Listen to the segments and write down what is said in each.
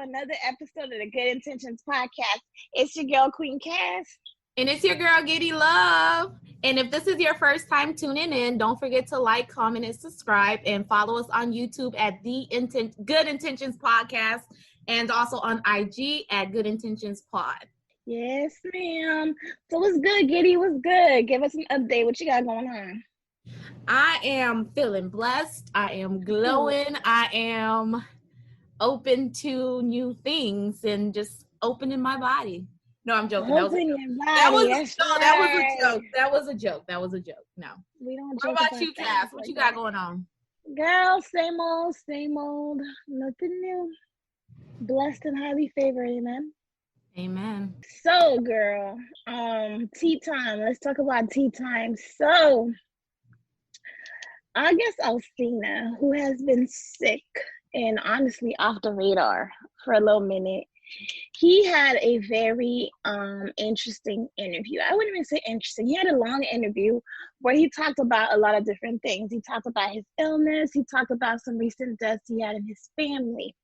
another episode of the Good Intentions Podcast. It's your girl, Queen Cass. And it's your girl, Giddy Love. And if this is your first time tuning in, don't forget to like, comment, and subscribe. And follow us on YouTube at Good Intentions Podcast. And also on IG at Good Intentions Pod. Yes, ma'am. So what's good, Giddy? What's good? Give us an update. What you got going on? I am feeling blessed. I am glowing. I am open to new things and just opening my body. No, I'm joking. That was a joke. No. We don't joke. What about you, Cass? What you got going on? Girl, same old. Nothing new. Blessed and highly favored, amen. Amen. So, girl, tea time. Let's talk about tea time. So, Auguste Alsina, who has been sick and honestly off the radar for a little minute, he had a very interesting interview. I wouldn't even say interesting. He had a long interview where he talked about a lot of different things. He talked about his illness. He talked about some recent deaths he had in his family.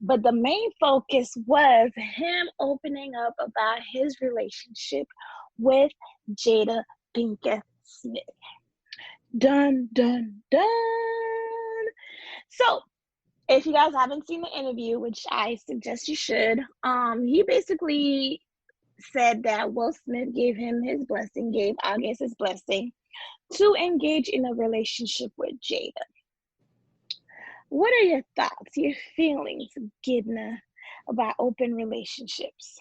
But the main focus was him opening up about his relationship with Jada Pinkett-Smith. Dun, dun, dun. So, if you guys haven't seen the interview, which I suggest you should, he basically said that Will Smith gave him his blessing, gave Auguste his blessing to engage in a relationship with Jada. What are your thoughts, your feelings, Gidna, about open relationships?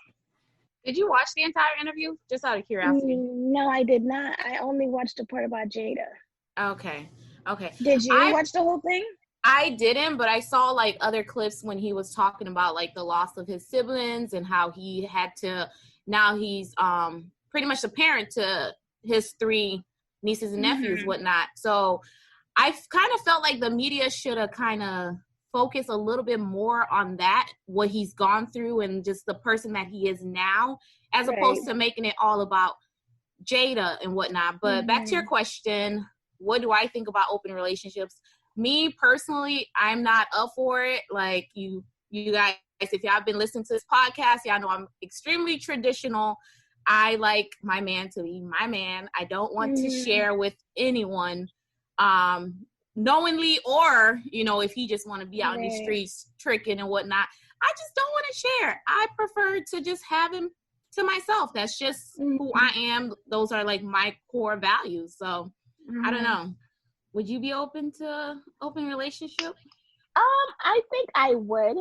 Did you watch the entire interview? Just out of curiosity. No, I did not. I only watched the part about Jada. Okay. Did you watch the whole thing? I didn't, but I saw like other clips when he was talking about like the loss of his siblings and how he had to, now he's pretty much a parent to his 3 nieces and nephews, whatnot. So I kind of felt like the media should have kind of focused a little bit more on that, what he's gone through and just the person that he is now, as opposed to making it all about Jada and whatnot. But back to your question, what do I think about open relationships? Me personally, I'm not up for it. Like you guys, if y'all have been listening to this podcast, y'all know I'm extremely traditional. I like my man to be my man. I don't want to share with anyone, knowingly or, if he just want to be out in the streets tricking and whatnot. I just don't want to share. I prefer to just have him to myself. That's just who I am. Those are like my core values. So I don't know. Would you be open to open relationship? I think I would,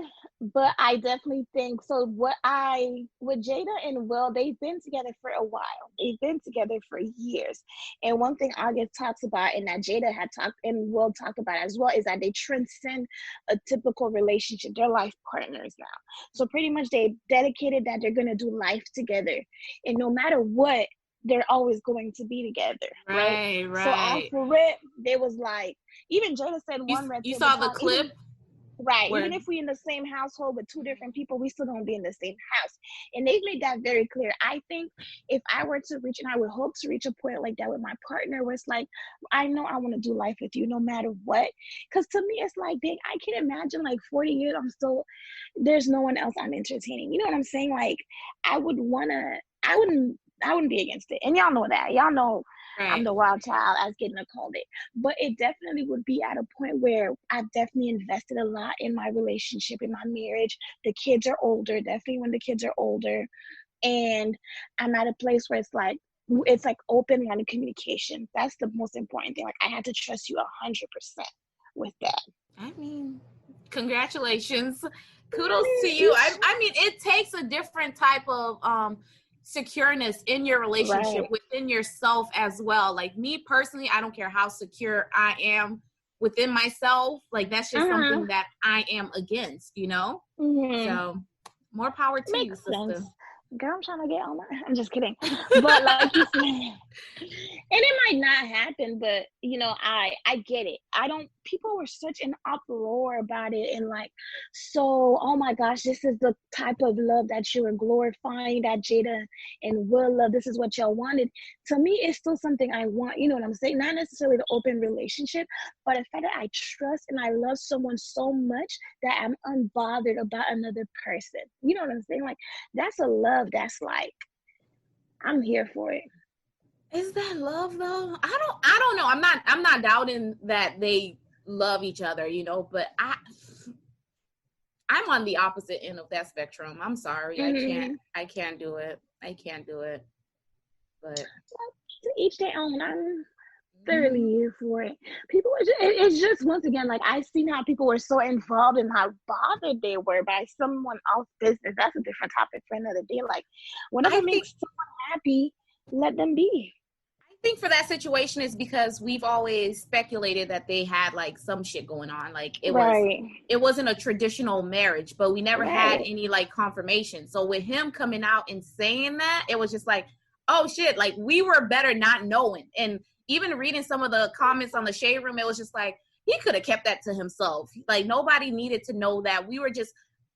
but I definitely think so. With Jada and Will, they've been together for a while. They've been together for years. And one thing Auguste talks about, and that Jada had talked and Will talk about as well, is that they transcend a typical relationship. They're life partners now. So pretty much they dedicated that they're going to do life together. And no matter what, they're always going to be together. Right. So after it, they was like, even Jada said you saw the clip? Even if we in the same household with 2 different people, we still gonna be in the same house. And they've made that very clear. I think if I were to reach, and I would hope to reach a point like that with my partner, where it's like, I know I want to do life with you no matter what. Because to me, it's like, dang, I can imagine like 40 years, there's no one else I'm entertaining. You know what I'm saying? Like, I wouldn't be against it. And y'all know that. Y'all know I'm the wild child, as Gidna called it. But it definitely would be at a point where I've definitely invested a lot in my relationship, in my marriage. The kids are older, definitely when the kids are older. And I'm at a place where it's like open line of communication. That's the most important thing. Like, I had to trust you 100% with that. I mean, congratulations. Kudos to you. I mean, it takes a different type of secureness in your relationship within yourself as well. Like me personally, I don't care how secure I am within myself. Like that's just something that I am against, So more power to you, sister. Girl, I'm trying to get on that. I'm just kidding. But like you said, And it might not happen, but you know, I get it. People were such an uproar about it, and like, so, oh my gosh, this is the type of love that you were glorifying, that Jada and Will love. This is what y'all wanted. To me, it's still something I want. You know what I'm saying? Not necessarily the open relationship, but the fact that I trust and I love someone so much that I'm unbothered about another person. You know what I'm saying? Like, that's a love that's like, I'm here for it. Is that love though? I don't know. I'm not doubting that they love each other, you know, but I'm on the opposite end of that spectrum. I'm sorry. Mm-hmm. I can't do it. But to each their own. I'm thoroughly here for it. People are it's just, once again, like, I seen how people were so involved and how bothered they were by someone else's business. That's a different topic for another day. Like, whatever makes someone happy, let them be. I think for that situation is because we've always speculated that they had like some shit going on. Like it wasn't a traditional marriage, but we never had any like confirmation. So with him coming out and saying that, it was just like, oh shit, like we were better not knowing. And even reading some of the comments on the Shade Room, it was just like, he could have kept that to himself. Like nobody needed to know that. We were just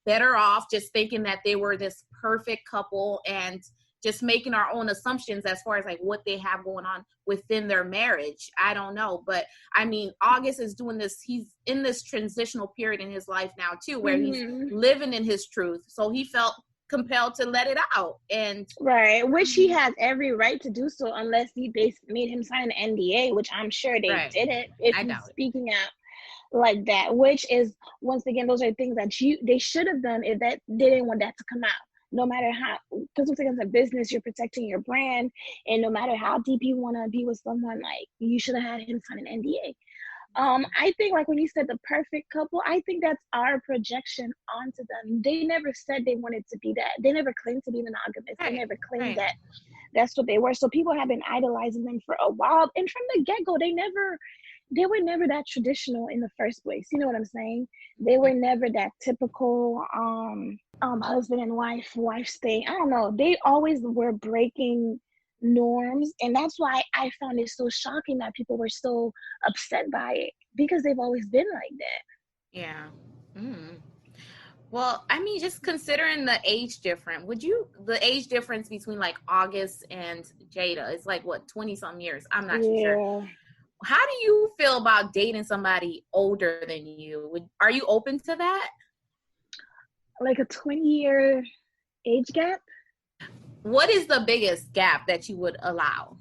better off just thinking that they were this perfect couple and just making our own assumptions as far as like what they have going on within their marriage. I don't know. But I mean, Auguste is doing this. He's in this transitional period in his life now too, where he's living in his truth. So he felt compelled to let it out. And which he has every right to do so, unless they made him sign an NDA, which I'm sure they didn't, if he's speaking out like that, which is, once again, those are things that they should have done if that they didn't want that to come out. No matter how, because once again, it's a business, you're protecting your brand, and no matter how deep you want to be with someone, like, you should have had him sign an NDA. I think, like, when you said the perfect couple, I think that's our projection onto them. They never said they wanted to be that. They never claimed to be monogamous. They never claimed that that's what they were. So people have been idolizing them for a while, and from the get-go, they were never that traditional in the first place. You know what I'm saying? They were never that typical husband and wife thing. I don't know. They always were breaking norms, and that's why I found it so shocking that people were so upset by it, because they've always been like that. Yeah. Well, I mean, just considering the age difference, the age difference between like Auguste and Jada is like what, 20-some years? I'm not too sure. How do you feel about dating somebody older than you? Are you open to that? Like a 20-year age gap? What is the biggest gap that you would allow?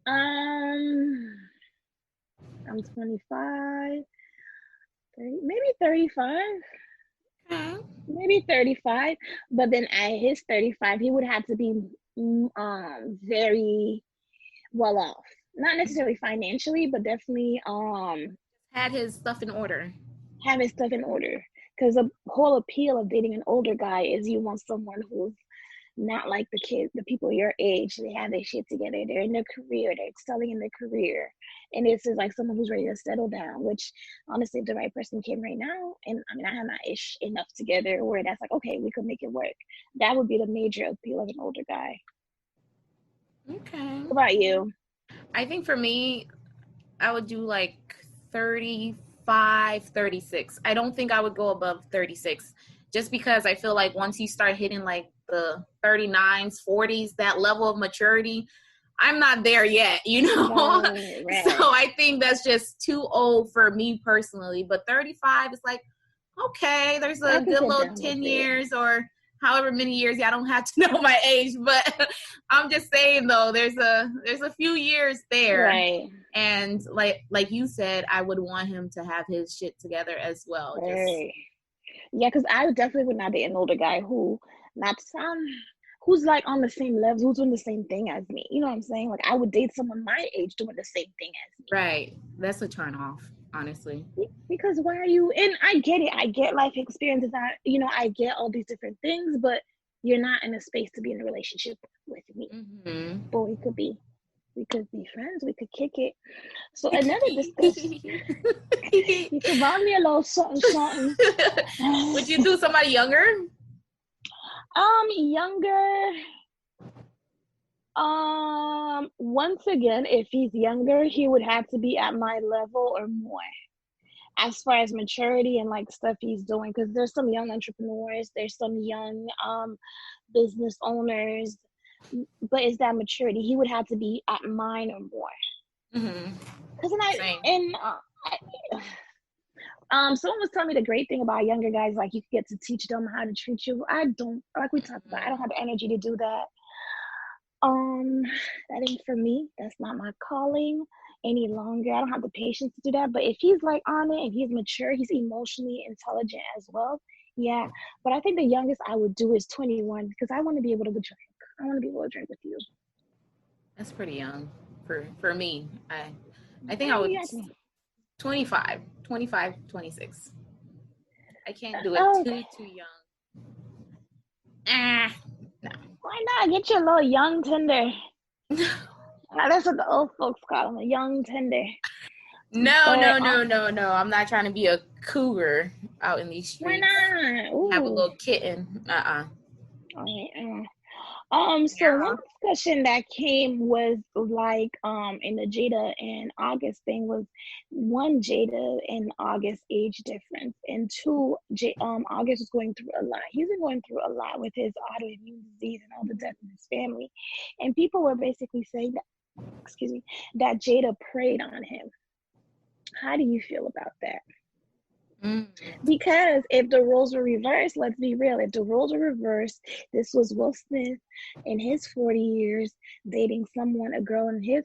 I'm 25, 30, maybe 35. Okay. Maybe 35. But then at his 35, he would have to be very well off. Not necessarily financially, but definitely had his stuff in order. Have his stuff in order. Because the whole appeal of dating an older guy is you want someone who's not like the people your age. They have their shit together. They're in their career. They're excelling in their career. And this is like someone who's ready to settle down, which honestly, if the right person came right now, and I mean, I have my ish enough together where that's like, okay, we could make it work. That would be the major appeal of an older guy. Okay. What about you? I think for me, I would do like 35, 36. I don't think I would go above 36, just because I feel like once you start hitting like the 39s, 40s, that level of maturity, I'm not there yet, you know? Right. So I think that's just too old for me personally. But 35 is like, okay, there's a good little 10 years or however many years. I don't have to know my age, but I'm just saying though, there's a few years there. Right. And like you said, I would want him to have his shit together as well. Right. Yeah, because I definitely would not date an older guy who's like on the same level, who's doing the same thing as me. You know what I'm saying? Like, I would date someone my age doing the same thing as me. Right. That's a turn off, honestly. Because why are you, and I get it. I get life experiences. I get all these different things, but you're not in a space to be in a relationship with me. Mm-hmm. But we could be friends. We could kick it. So another discussion. You could buy me a little something. Would you do somebody younger? Younger. Once again, if he's younger, he would have to be at my level or more as far as maturity and like stuff he's doing. Because there's some young entrepreneurs, there's some young business owners, but it's that maturity. He would have to be at mine or more. Because someone was telling me the great thing about younger guys, like you get to teach them how to treat you. I don't, like we talked about, I don't have the energy to do that. That ain't for me. That's not my calling any longer. I don't have the patience to do that. But if he's like on it and he's mature, he's emotionally intelligent as well. Yeah. But I think the youngest I would do is 21 because I want to be able to drink. I want to be able to drink with you. That's pretty young for me. I think I would 25, 26. I can't do it too young. No. Why not? Get your little young tender. That's what the old folks call them, a young tender. No. I'm not trying to be a cougar out in these streets. Why not? Ooh. Have a little kitten. So one discussion that came was like in the Jada and Auguste thing was one, Jada and Auguste age difference, and two, Auguste was going through a lot. He's been going through a lot with his autoimmune disease and all the death in his family, and people were basically saying that Jada preyed on him. How do you feel about that? Because if the roles were reversed, let's be real, if the roles were reversed, this was Will Smith in his 40 years dating a girl in her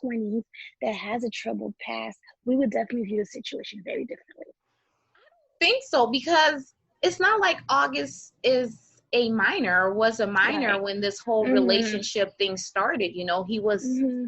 20s that has a troubled past, we would definitely view the situation very differently. I think so, because it's not like Auguste is a minor or was a minor when this whole relationship thing started. You know, he was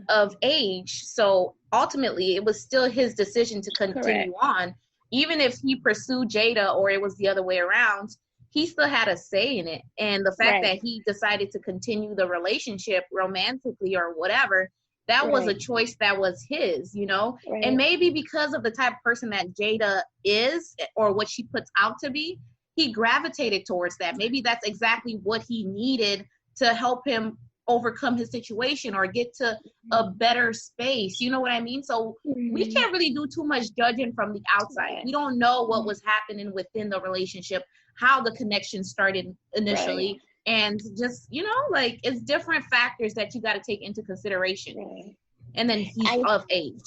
of age, so ultimately it was still his decision to continue on. Even if he pursued Jada or it was the other way around, he still had a say in it. And the fact that he decided to continue the relationship romantically or whatever, that was a choice that was his, you know? And maybe because of the type of person that Jada is or what she puts out to be, he gravitated towards that. Maybe that's exactly what he needed to help him overcome his situation or get to a better space. You know what I mean? So we can't really do too much judging from the outside. We don't know what was happening within the relationship, how the connection started initially. And just, you know, like it's different factors that you got to take into consideration. And then he's of age.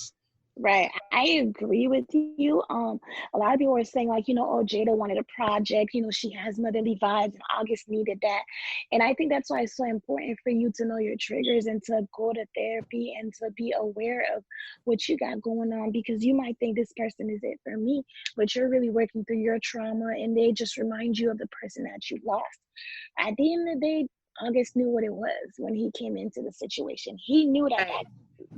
Right. I agree with you. A lot of people were saying like, you know, oh, Jada wanted a project, you know, she has motherly vibes and August needed that. And I think that's why it's so important for you to know your triggers and to go to therapy and to be aware of what you got going on, because you might think this person is it for me, but you're really working through your trauma and they just remind you of the person that you lost. At the end of the day, August knew what it was when he came into the situation. He knew that that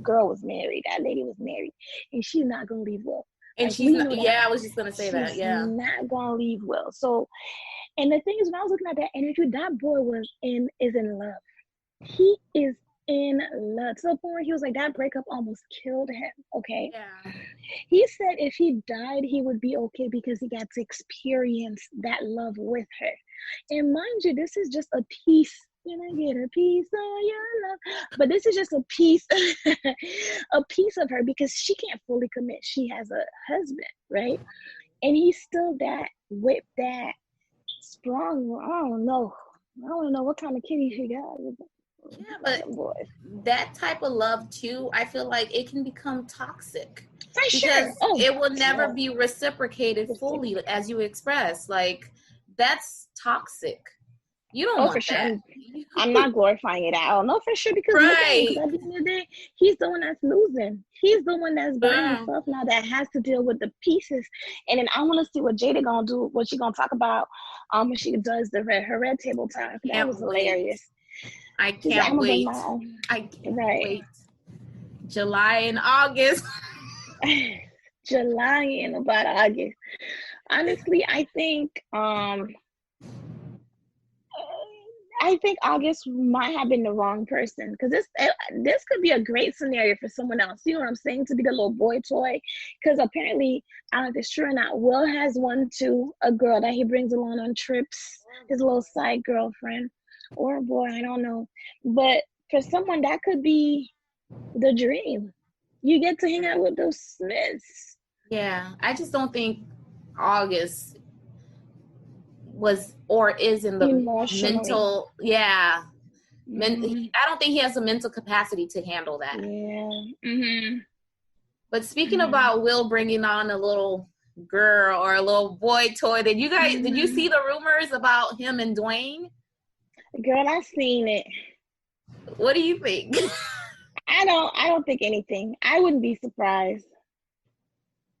girl was married, that lady was married, and she's not gonna leave Will. And like, she's not, I was just gonna say that. Yeah, not gonna leave Will. So, and the thing is, when I was looking at that interview, that boy is in love. He is in love to the point where he was like, that breakup almost killed him. Okay. Yeah. He said if he died, he would be okay because he got to experience that love with her. And mind you, this is just a piece. Can I get a piece of your love? But this is just a piece of her, because she can't fully commit. She has a husband, right? And he's still that strong. I don't know what kind of kitty she got. Yeah, but that type of love too, I feel like it can become toxic. Because it will never be reciprocated fully, as you express. Like, that's toxic. You don't want that. I'm not glorifying it. I don't know for sure, because at the end of the day, he's the one that's losing. He's the one that's by himself now, that has to deal with the pieces. And then I want to see what Jada gonna do, what she gonna talk about when she does her red table talk. That was hilarious. I can't wait. I can't wait. July and August. July and about August. Honestly, I think August might have been the wrong person, because this could be a great scenario for someone else. You know what I'm saying? To be the little boy toy, because apparently, I don't know if it's true or not, Will has one too, a girl that he brings along on trips, his little side girlfriend, or a boy, I don't know. But for someone that could be the dream. You get to hang out with those Smiths. Yeah, I just don't think Auguste was or is in the Emotionally. mental, yeah. Mm-hmm. I don't think he has the mental capacity to handle that. Yeah. Mm-hmm. But speaking about Will bringing on a little girl or a little boy toy, did you see the rumors about him and Dwayne? Girl, I seen it. What do you think? I don't think anything. I wouldn't be surprised.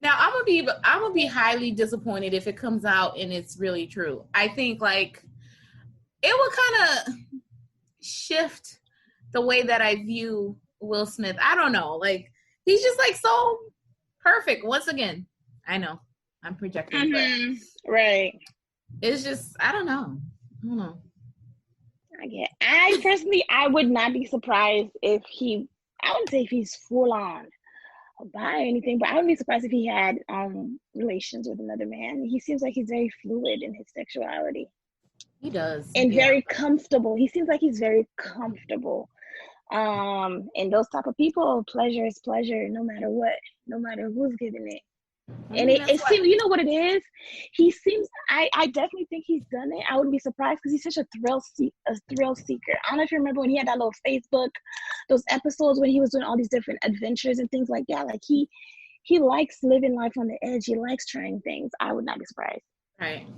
Now I'm gonna be highly disappointed if it comes out and it's really true. I think like it would kind of shift the way that I view Will Smith. I don't know, like he's just like so perfect. Once again, I know I'm projecting, but Right. it's just I don't know. I personally, I would not be surprised if I wouldn't say if he's full on bi or anything, but I wouldn't be surprised if he had relations with another man. He seems like he's very fluid in his sexuality. He does. And very comfortable. He seems like he's very comfortable. And those type of people, pleasure is pleasure no matter what, no matter who's giving it. And it seems, you know what it is? He seems, I definitely think he's done it. I wouldn't be surprised because he's such a thrill seeker. I don't know if you remember when he had that little Facebook, those episodes when he was doing all these different adventures and things like that. Like he likes living life on the edge. He likes trying things. I would not be surprised. Right.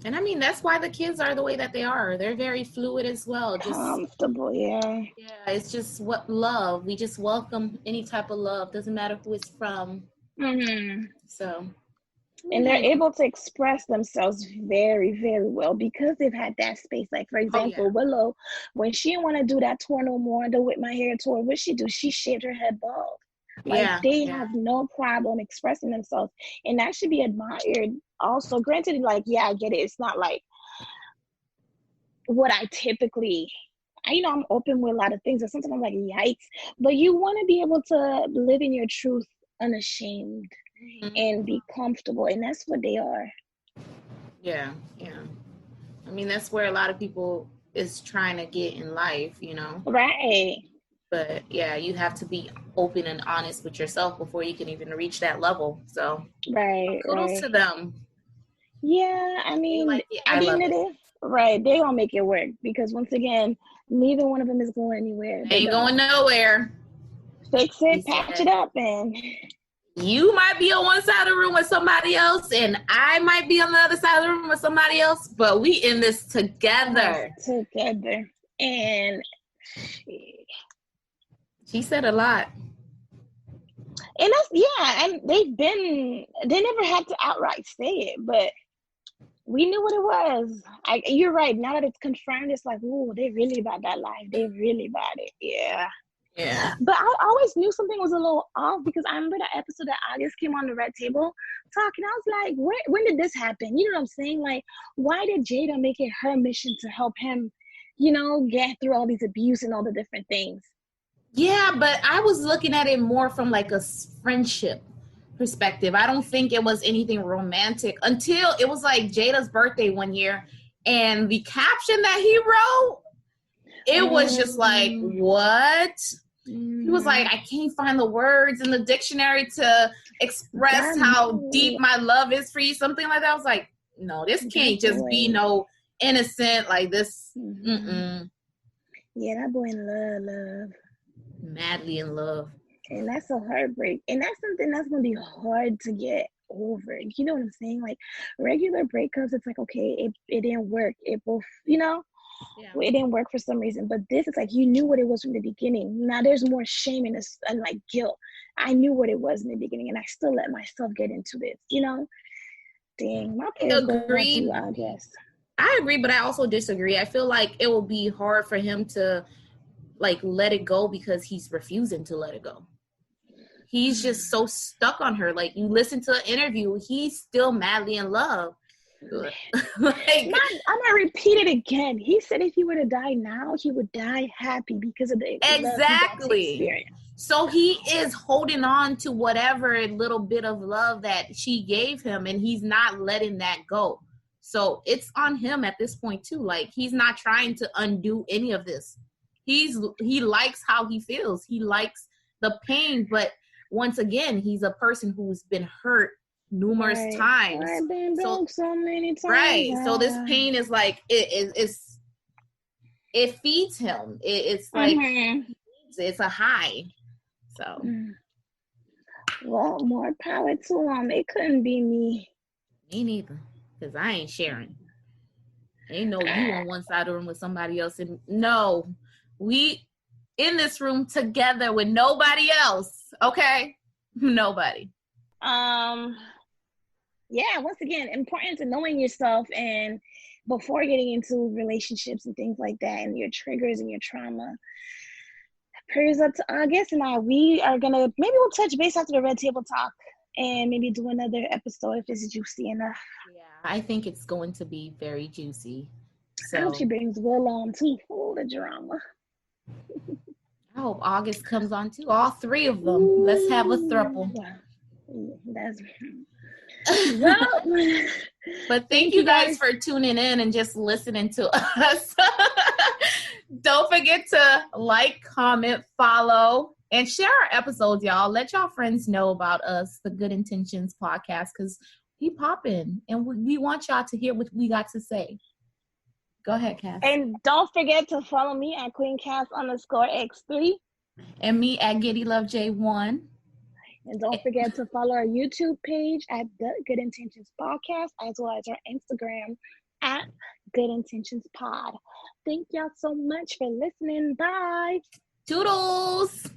And I mean, that's why the kids are the way that they are. They're very fluid as well. Just comfortable, yeah. Yeah, it's just what love. We just welcome any type of love. Doesn't matter who it's from. Mm-hmm. So, and they're able to express themselves very, very well because they've had that space. Like, for example, Willow, when she didn't want to do that tour no more, the With My Hair tour, what she do? She shaved her head bald. Like, they have no problem expressing themselves. And that should be admired also. Granted, like, yeah, I get it. It's not like what I typically... I'm open with a lot of things, and sometimes I'm like, yikes. But you want to be able to live in your truth unashamed and be comfortable, and that's what they are. Yeah. I mean, that's where a lot of people is trying to get in life, Right. But yeah, you have to be open and honest with yourself before you can even reach that level. So kudos to them. Yeah, I mean, at the end of the day, right, they gonna make it work because once again, neither one of them is going anywhere. They ain't going nowhere. Fix it, patch it up, and you might be on one side of the room with somebody else, and I might be on the other side of the room with somebody else, but we in this together. And she said a lot. And and they never had to outright say it, but we knew what it was. You're right. Now that it's confirmed, it's like, ooh, they really about that life. They really about it. Yeah. Yeah. But I always knew something was a little off because I remember that episode that Auguste came on the Red Table talking. I was like, when did this happen? You know what I'm saying? Like, why did Jada make it her mission to help him, get through all these abuse and all the different things? Yeah, but I was looking at it more from like a friendship perspective. I don't think it was anything romantic until it was like Jada's birthday one year, and the caption that he wrote, it was just like, what? He was like, I can't find the words in the dictionary to express how deep my love is for you, something like that. I was like, no, this can't just be no innocent like this. Yeah, that boy in love. Madly in love. And that's a heartbreak. And that's something that's going to be hard to get over. You know what I'm saying? Like, regular breakups, it's like, okay, it didn't work. It both, it didn't work for some reason. But this is like, you knew what it was from the beginning. Now there's more shame and like guilt. I knew what it was in the beginning, and I still let myself get into this, Dang, my prayers go out to you, I guess. I agree, but I also disagree. I feel like it will be hard for him to like let it go because he's refusing to let it go. He's just so stuck on her. Like, you listen to an interview, he's still madly in love. I'm gonna repeat it again. He said if he were to die now, he would die happy because of the exactly. So he is holding on to whatever little bit of love that she gave him, and he's not letting that go. So it's on him at this point too. Like, he's not trying to undo any of this. he likes how he feels. He likes the pain, but once again, he's a person who's been hurt numerous times. I've been broke so many times. Right. So this pain is like it feeds him. It's like it's a high. So well, more power to him. It couldn't be me. Me neither. Because I ain't sharing. Ain't no you on one side of the room with somebody else. And no, we in this room together with nobody else. Okay? Nobody. Yeah, once again, importance of knowing yourself and before getting into relationships and things like that, and your triggers and your trauma. Prayers up to Auguste and I. We are gonna maybe we'll touch base after the Red Table Talk and maybe do another episode if it's juicy enough. Yeah, I think it's going to be very juicy. So I hope she brings Will on too for the drama. I hope Auguste comes on too. All three of them. Ooh. Let's have a throuple. That's well, but thank you guys for tuning in and just listening to us. Don't forget to like, comment, follow, and share our episodes, y'all. Let y'all friends know about us, the Good Intentions podcast, because we popping and we want y'all to hear what we got to say. Go ahead, Cass. And don't forget to follow me at QueenCass_X3. And me at GiddyLoveJ1. And don't forget to follow our YouTube page at The Good Intentions Podcast, as well as our Instagram at Good Intentions Pod. Thank y'all so much for listening. Bye. Toodles.